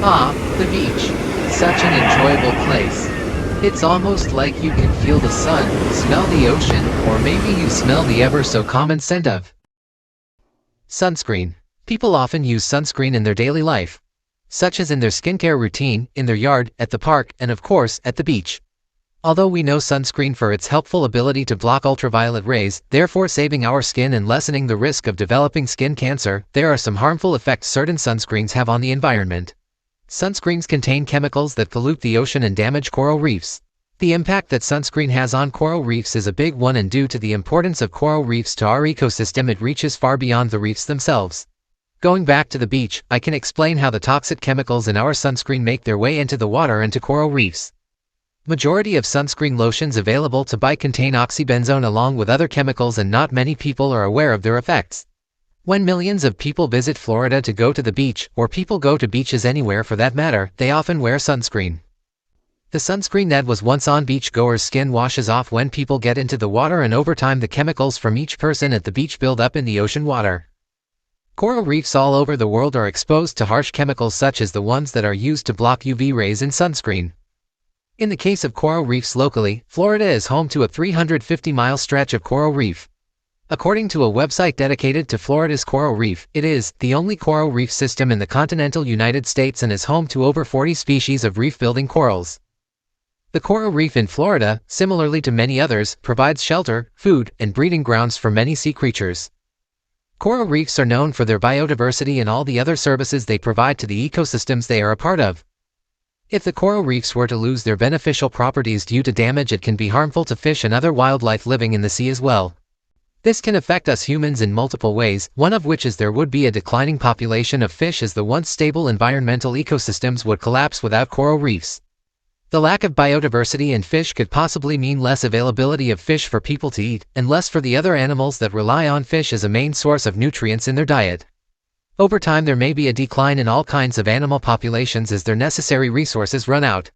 Ah, the beach. Such an enjoyable place. It's almost like you can feel the sun, smell the ocean, or maybe you smell the ever so common scent of sunscreen. People often use sunscreen in their daily life, such as in their skincare routine, in their yard, at the park, and of course, at the beach. Although we know sunscreen for its helpful ability to block ultraviolet rays, therefore saving our skin and lessening the risk of developing skin cancer, there are some harmful effects certain sunscreens have on the environment. Sunscreens contain chemicals that pollute the ocean and damage coral reefs. The impact that sunscreen has on coral reefs is a big one, and due to the importance of coral reefs to our ecosystem, it reaches far beyond the reefs themselves. Going back to the beach, I can explain how the toxic chemicals in our sunscreen make their way into the water and to coral reefs. Majority of sunscreen lotions available to buy contain oxybenzone along with other chemicals, and not many people are aware of their effects. When millions of people visit Florida to go to the beach, or people go to beaches anywhere for that matter, they often wear sunscreen. The sunscreen that was once on beachgoers' skin washes off when people get into the water, and over time the chemicals from each person at the beach build up in the ocean water. Coral reefs all over the world are exposed to harsh chemicals such as the ones that are used to block UV rays in sunscreen. In the case of coral reefs locally, Florida is home to a 350-mile stretch of coral reef. According to a website dedicated to Florida's coral reef, it is the only coral reef system in the continental United States and is home to over 40 species of reef-building corals. The coral reef in Florida, similarly to many others, provides shelter, food, and breeding grounds for many sea creatures. Coral reefs are known for their biodiversity and all the other services they provide to the ecosystems they are a part of. If the coral reefs were to lose their beneficial properties due to damage, it can be harmful to fish and other wildlife living in the sea as well. This can affect us humans in multiple ways, one of which is there would be a declining population of fish as the once stable environmental ecosystems would collapse without coral reefs. The lack of biodiversity in fish could possibly mean less availability of fish for people to eat, and less for the other animals that rely on fish as a main source of nutrients in their diet. Over time there may be a decline in all kinds of animal populations as their necessary resources run out.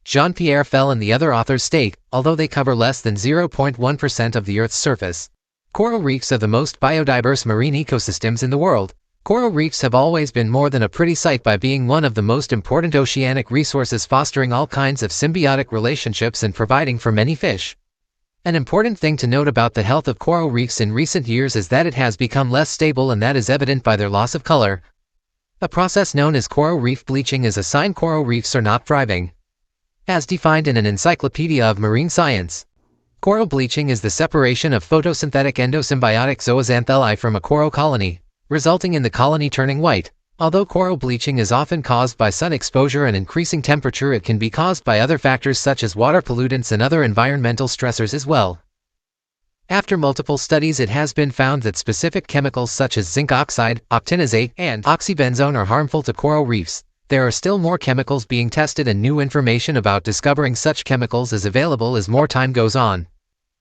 Jean-Pierre Fell and the other authors state, although they cover less than 0.1% of the Earth's surface, coral reefs are the most biodiverse marine ecosystems in the world. Coral reefs have always been more than a pretty sight by being one of the most important oceanic resources, fostering all kinds of symbiotic relationships and providing for many fish. An important thing to note about the health of coral reefs in recent years is that it has become less stable, and that is evident by their loss of color. A process known as coral reef bleaching is a sign coral reefs are not thriving. As defined in an encyclopedia of marine science, coral bleaching is the separation of photosynthetic endosymbiotic zooxanthellae from a coral colony, resulting in the colony turning white. Although coral bleaching is often caused by sun exposure and increasing temperature, it can be caused by other factors such as water pollutants and other environmental stressors as well. After multiple studies, it has been found that specific chemicals such as zinc oxide, octinazate, and oxybenzone are harmful to coral reefs. There are still more chemicals being tested, and new information about discovering such chemicals is available as more time goes on.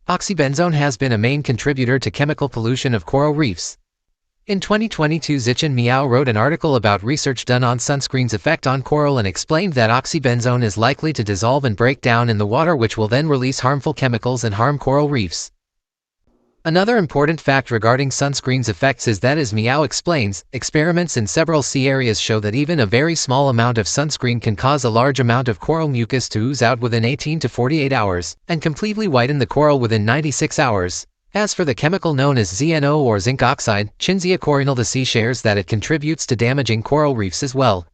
Oxybenzone has been a main contributor to chemical pollution of coral reefs. In 2022, Zichin Miao wrote an article about research done on sunscreen's effect on coral and explained that oxybenzone is likely to dissolve and break down in the water, which will then release harmful chemicals and harm coral reefs. Another important fact regarding sunscreen's effects is that, as Miao explains, experiments in several sea areas show that even a very small amount of sunscreen can cause a large amount of coral mucus to ooze out within 18 to 48 hours, and completely whiten the coral within 96 hours. As for the chemical known as ZNO or zinc oxide, Chinzia Corinaldaceae shares that it contributes to damaging coral reefs as well.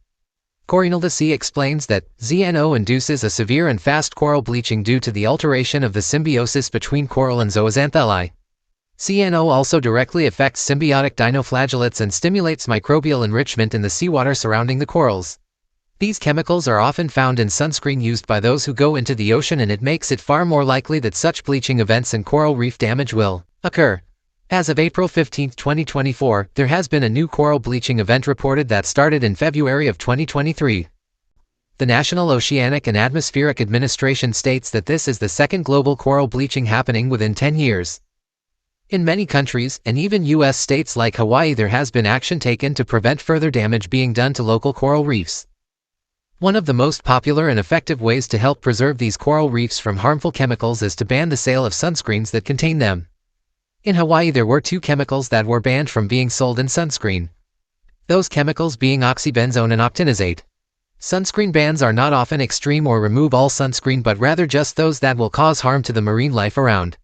Corinaldaceae explains that ZNO induces a severe and fast coral bleaching due to the alteration of the symbiosis between coral and zooxanthellae. ZNO also directly affects symbiotic dinoflagellates and stimulates microbial enrichment in the seawater surrounding the corals. These chemicals are often found in sunscreen used by those who go into the ocean, and it makes it far more likely that such bleaching events and coral reef damage will occur. As of April 15, 2024, there has been a new coral bleaching event reported that started in February of 2023. The National Oceanic and Atmospheric Administration states that this is the second global coral bleaching happening within 10 years. In many countries, and even U.S. states like Hawaii, there has been action taken to prevent further damage being done to local coral reefs. One of the most popular and effective ways to help preserve these coral reefs from harmful chemicals is to ban the sale of sunscreens that contain them. In Hawaii, there were 2 chemicals that were banned from being sold in sunscreen. Those chemicals being oxybenzone and octinazate. Sunscreen bans are not often extreme or remove all sunscreen but rather just those that will cause harm to the marine life around.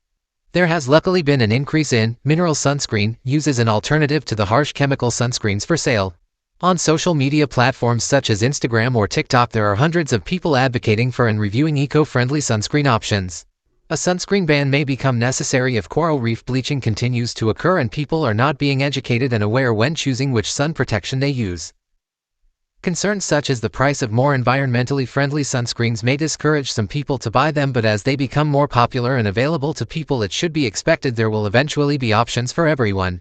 There has luckily been an increase in mineral sunscreen use as an alternative to the harsh chemical sunscreens for sale. On social media platforms such as Instagram or TikTok, there are hundreds of people advocating for and reviewing eco-friendly sunscreen options. A sunscreen ban may become necessary if coral reef bleaching continues to occur and people are not being educated and aware when choosing which sun protection they use. Concerns such as the price of more environmentally friendly sunscreens may discourage some people to buy them, but as they become more popular and available to people, it should be expected there will eventually be options for everyone.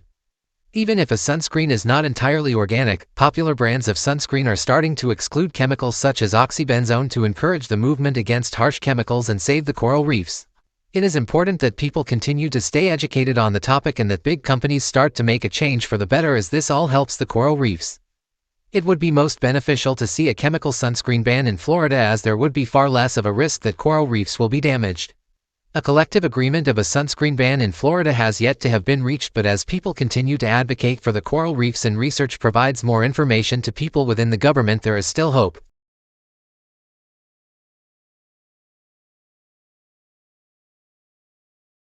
Even if a sunscreen is not entirely organic, popular brands of sunscreen are starting to exclude chemicals such as oxybenzone to encourage the movement against harsh chemicals and save the coral reefs. It is important that people continue to stay educated on the topic and that big companies start to make a change for the better, as this all helps the coral reefs. It would be most beneficial to see a chemical sunscreen ban in Florida, as there would be far less of a risk that coral reefs will be damaged. A collective agreement of a sunscreen ban in Florida has yet to have been reached, but as people continue to advocate for the coral reefs and research provides more information to people within the government, there is still hope.